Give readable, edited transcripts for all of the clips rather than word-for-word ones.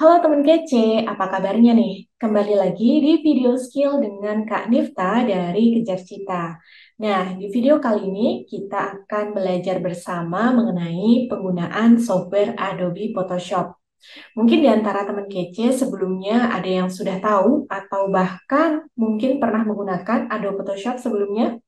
Halo teman kece, apa kabarnya nih? Kembali lagi di video skill dengan Kak Nifta dari Kejar Cita. Nah, di video kali ini kita akan belajar bersama mengenai penggunaan software Adobe Photoshop. Mungkin di antara teman kece sebelumnya ada yang sudah tahu atau bahkan mungkin pernah menggunakan Adobe Photoshop sebelumnya.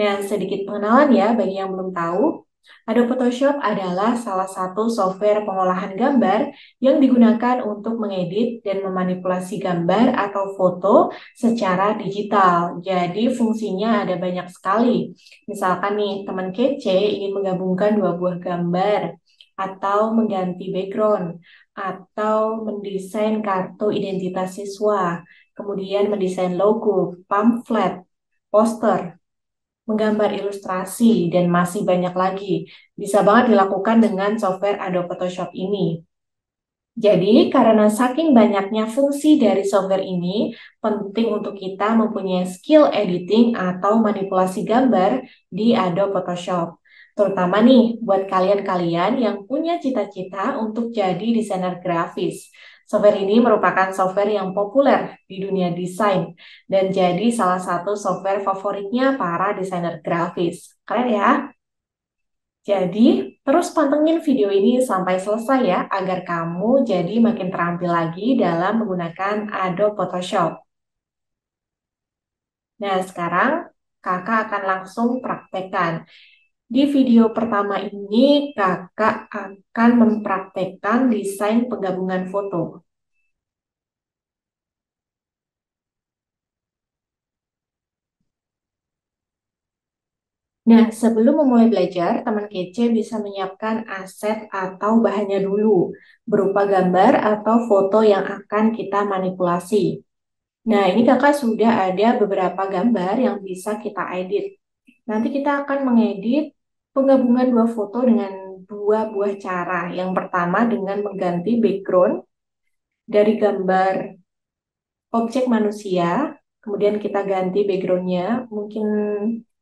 Nah, sedikit pengenalan ya bagi yang belum tahu. Adobe Photoshop adalah salah satu software pengolahan gambar yang digunakan untuk mengedit dan memanipulasi gambar atau foto secara digital. Jadi fungsinya ada banyak sekali. Misalkan nih, teman kece ingin menggabungkan dua buah gambar atau mengganti background atau mendesain kartu identitas siswa, kemudian mendesain logo, pamflet, poster, menggambar ilustrasi, dan masih banyak lagi. Bisa banget dilakukan dengan software Adobe Photoshop ini. Jadi, karena saking banyaknya fungsi dari software ini, penting untuk kita mempunyai skill editing atau manipulasi gambar di Adobe Photoshop. Terutama nih, buat kalian-kalian yang punya cita-cita untuk jadi desainer grafis. Software ini merupakan software yang populer di dunia desain dan jadi salah satu software favoritnya para desainer grafis. Keren ya? Jadi, terus pantengin video ini sampai selesai ya, agar kamu jadi makin terampil lagi dalam menggunakan Adobe Photoshop. Nah, sekarang kakak akan langsung praktekkan. Di video pertama ini, kakak akan mempraktekkan desain penggabungan foto. Nah, sebelum memulai belajar, teman kece bisa menyiapkan aset atau bahannya dulu, berupa gambar atau foto yang akan kita manipulasi. Nah, ini kakak sudah ada beberapa gambar yang bisa kita edit. Nanti kita akan mengedit penggabungan dua foto dengan dua buah cara. Yang pertama dengan mengganti background dari gambar objek manusia, kemudian kita ganti backgroundnya, mungkin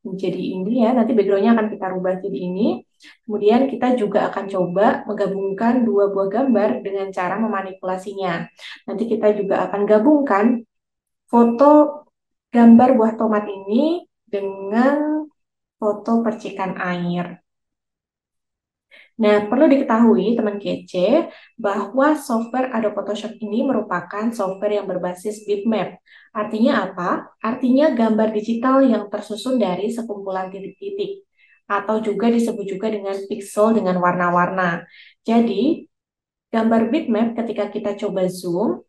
menjadi ini ya, nanti backgroundnya akan kita rubah jadi ini. Kemudian kita juga akan coba menggabungkan dua buah gambar dengan cara memanipulasinya. Nanti kita juga akan gabungkan foto gambar buah tomat ini dengan foto percikan air. Nah, perlu diketahui teman kece bahwa software Adobe Photoshop ini merupakan software yang berbasis bitmap. Artinya apa? Artinya gambar digital yang tersusun dari sekumpulan titik-titik atau juga disebut juga dengan pixel dengan warna-warna. Jadi, gambar bitmap ketika kita coba zoom,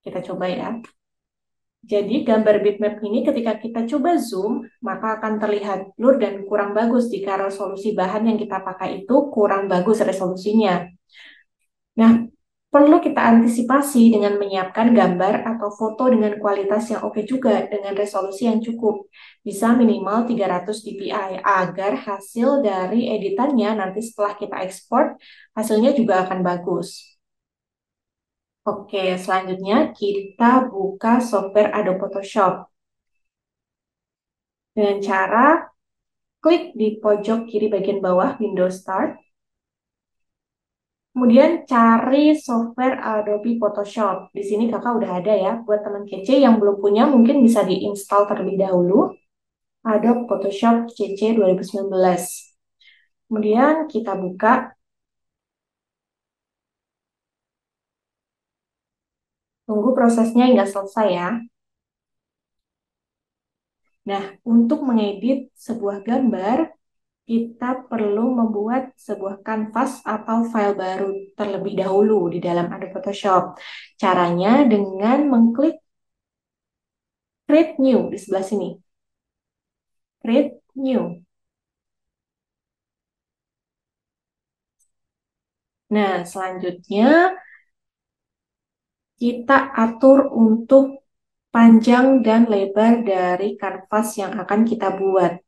kita coba ya. Jadi gambar bitmap ini ketika kita coba zoom, maka akan terlihat blur dan kurang bagus jika resolusi bahan yang kita pakai itu kurang bagus resolusinya. Nah, perlu kita antisipasi dengan menyiapkan gambar atau foto dengan kualitas yang oke juga dengan resolusi yang cukup. Bisa minimal 300 dpi agar hasil dari editannya nanti setelah kita ekspor, hasilnya juga akan bagus. Oke, selanjutnya kita buka software Adobe Photoshop dengan cara klik di pojok kiri bagian bawah Windows Start. Kemudian cari software Adobe Photoshop. Di sini kakak udah ada ya. Buat teman kece yang belum punya mungkin bisa diinstal terlebih dahulu. Adobe Photoshop CC 2019. Kemudian kita buka. Tunggu prosesnya hingga selesai ya. Nah, untuk mengedit sebuah gambar, kita perlu membuat sebuah kanvas atau file baru terlebih dahulu di dalam Adobe Photoshop. Caranya dengan mengklik Create New di sebelah sini. Create New. Nah, selanjutnya kita atur untuk panjang dan lebar dari kanvas yang akan kita buat.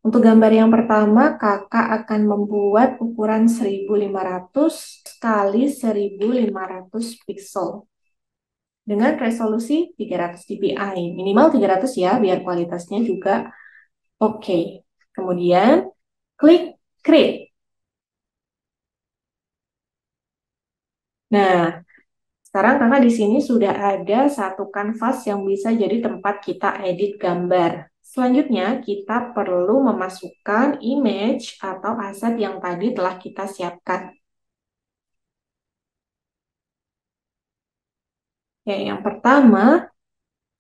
Untuk gambar yang pertama, kakak akan membuat ukuran 1500 kali 1500 pixel dengan resolusi 300 dpi. Minimal 300 ya, biar kualitasnya juga oke. Kemudian, klik Create. Nah, sekarang kakak di sini sudah ada satu kanvas yang bisa jadi tempat kita edit gambar. Selanjutnya, kita perlu memasukkan image atau aset yang tadi telah kita siapkan. Ya, yang pertama,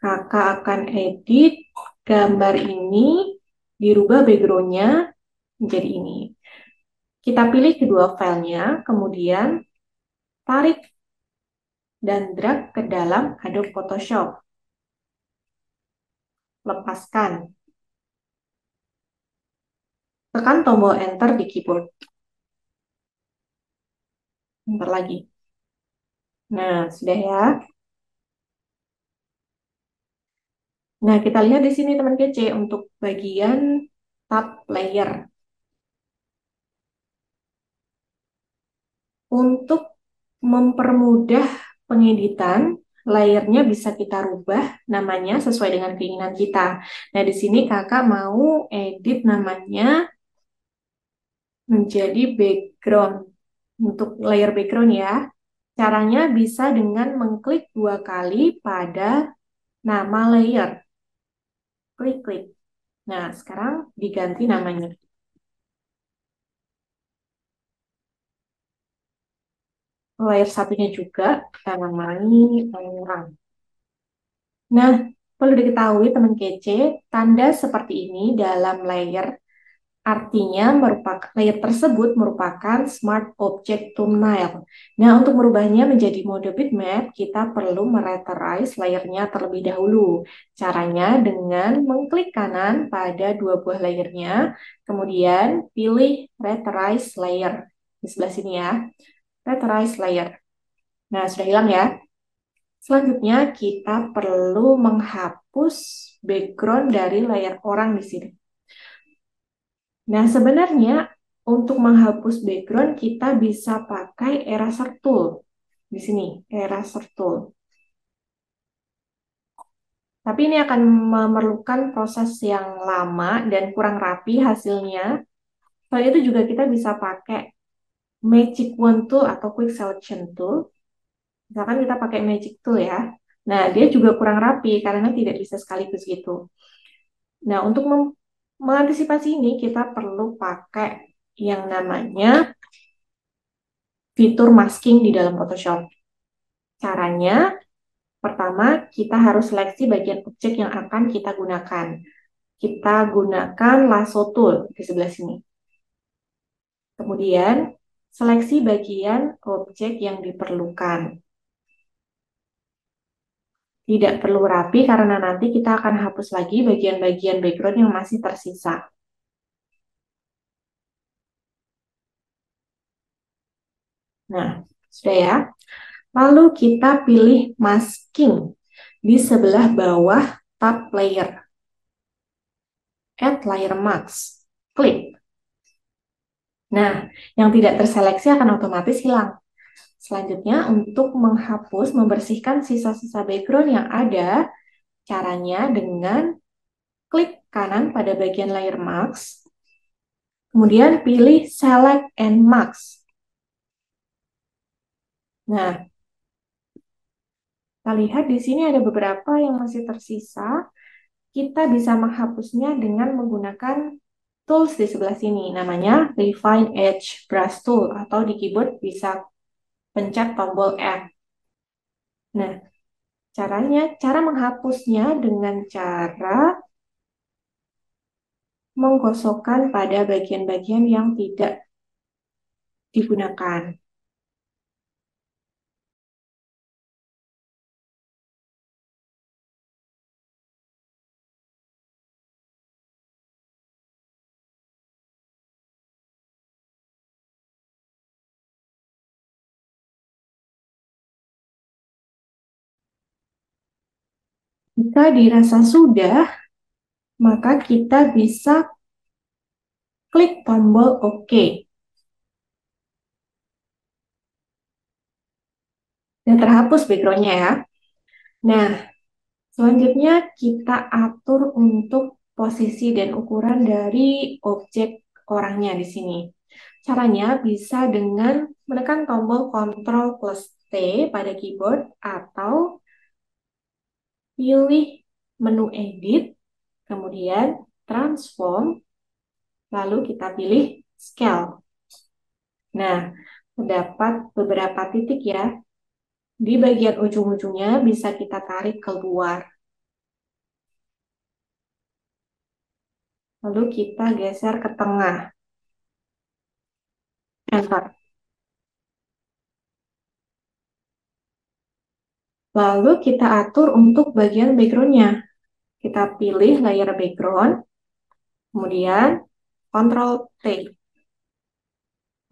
kakak akan edit gambar ini, dirubah background-nya menjadi ini. Kita pilih kedua filenya, kemudian tarik dan drag ke dalam Adobe Photoshop. Lepaskan. Tekan tombol Enter di keyboard. Bentar lagi. Nah, sudah ya. Nah, kita lihat di sini teman kece untuk bagian tab layer. Untuk mempermudah pengeditan, layernya bisa kita rubah namanya sesuai dengan keinginan kita. Nah, di sini kakak mau edit namanya menjadi background. Untuk layer background ya. Caranya bisa dengan mengklik dua kali pada nama layer. Klik-klik. Nah, sekarang diganti namanya. Layer satunya juga kita namai orang. Nah, perlu diketahui teman kece, tanda seperti ini dalam layer artinya merupakan layer tersebut merupakan Smart Object Thumbnail. Nah, untuk merubahnya menjadi mode bitmap, kita perlu mereterize layernya terlebih dahulu. Caranya dengan mengklik kanan pada dua buah layernya, kemudian pilih Reterize Layer di sebelah sini ya. Reterize Layer. Nah, sudah hilang ya. Selanjutnya kita perlu menghapus background dari layar orang di sini. Nah, sebenarnya untuk menghapus background kita bisa pakai eraser tool. Di sini, eraser tool. Tapi ini akan memerlukan proses yang lama dan kurang rapi hasilnya. Selain itu juga kita bisa pakai Magic Wand Tool atau Quick Selection Tool. Misalkan kita pakai Magic Tool ya. Nah, dia juga kurang rapi karena tidak bisa sekaligus gitu. Nah, untuk mengantisipasi ini kita perlu pakai yang namanya fitur masking di dalam Photoshop. Caranya, pertama kita harus seleksi bagian objek yang akan kita gunakan. Kita gunakan lasso tool di sebelah sini. Kemudian, seleksi bagian objek yang diperlukan. Tidak perlu rapi karena nanti kita akan hapus lagi bagian-bagian background yang masih tersisa. Nah, sudah ya. Lalu kita pilih masking di sebelah bawah tab layer. Add layer mask. Klik. Nah, yang tidak terseleksi akan otomatis hilang. Selanjutnya, untuk menghapus, membersihkan sisa-sisa background yang ada, caranya dengan klik kanan pada bagian layer mask, kemudian pilih select and mask. Nah, kita lihat di sini ada beberapa yang masih tersisa. Kita bisa menghapusnya dengan menggunakan tools di sebelah sini. Namanya Refine Edge Brush Tool atau di keyboard bisa pencet tombol F. Nah, cara menghapusnya dengan cara menggosokkan pada bagian-bagian yang tidak digunakan. Jika dirasa sudah, maka kita bisa klik tombol OK. Dan terhapus background-nya ya. Nah, selanjutnya kita atur untuk posisi dan ukuran dari objek orangnya di sini. Caranya bisa dengan menekan tombol Ctrl plus T pada keyboard atau pilih menu edit, kemudian transform, lalu kita pilih scale. Nah, terdapat beberapa titik ya. Di bagian ujung-ujungnya bisa kita tarik keluar. Lalu kita geser ke tengah. Enter. Lalu kita atur untuk bagian background-nya. Kita pilih layer background, kemudian Ctrl T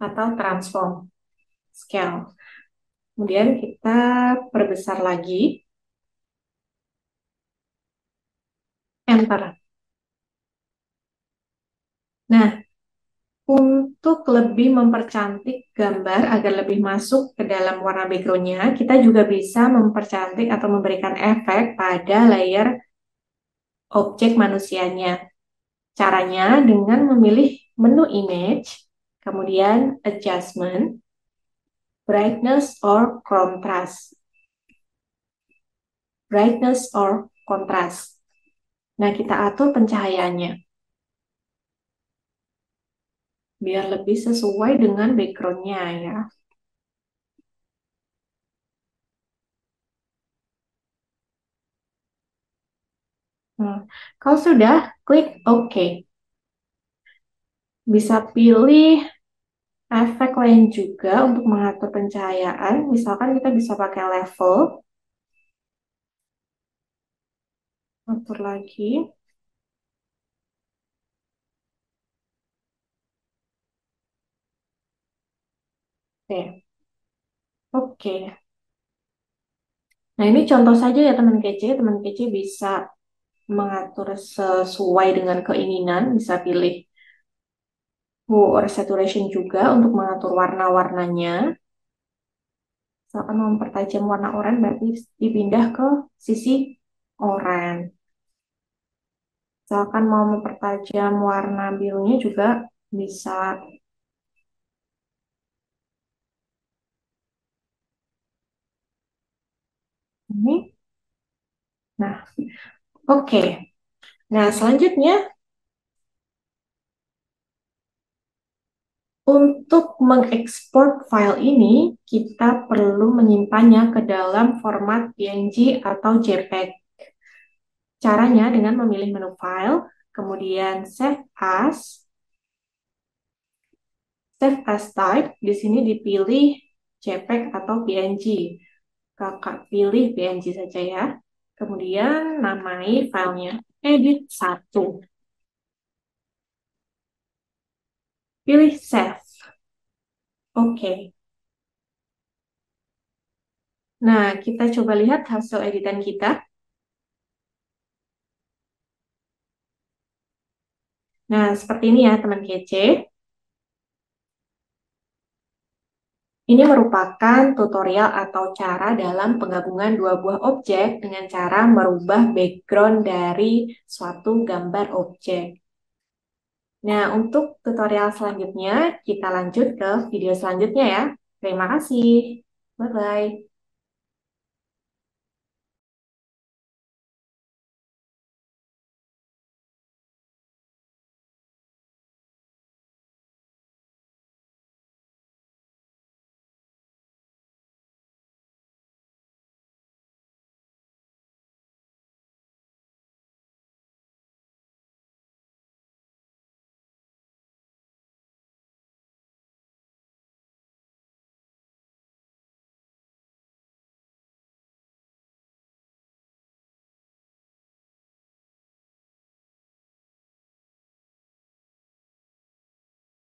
atau transform scale. Kemudian kita perbesar lagi, enter. Nah, untuk lebih mempercantik gambar agar lebih masuk ke dalam warna background-nya, kita juga bisa mempercantik atau memberikan efek pada layer objek manusianya. Caranya dengan memilih menu image, kemudian adjustment, brightness or contrast. Brightness or contrast. Nah, kita atur pencahayaannya biar lebih sesuai dengan background-nya ya. Kalau sudah, klik OK. Bisa pilih efek lain juga untuk mengatur pencahayaan. Misalkan kita bisa pakai level. Atur lagi. Oke. Oke. Nah, ini contoh saja ya teman kece. Teman kece bisa mengatur sesuai dengan keinginan. Bisa pilih hue or saturation juga untuk mengatur warna-warnanya. Misalkan mau mempertajam warna oranye berarti dipindah ke sisi oranye. Misalkan mau mempertajam warna birunya juga bisa. Ini. Nah, oke. Nah, selanjutnya untuk mengekspor file ini, kita perlu menyimpannya ke dalam format PNG atau JPEG. Caranya dengan memilih menu file, kemudian save as type, di sini dipilih JPEG atau PNG. Kakak pilih PNG saja ya. Kemudian namai filenya edit 1. Pilih save. Oke. Nah, kita coba lihat hasil editan kita. Nah, seperti ini ya teman kece. Ini merupakan tutorial atau cara dalam penggabungan dua buah objek dengan cara merubah background dari suatu gambar objek. Nah, untuk tutorial selanjutnya, kita lanjut ke video selanjutnya ya. Terima kasih. Bye-bye.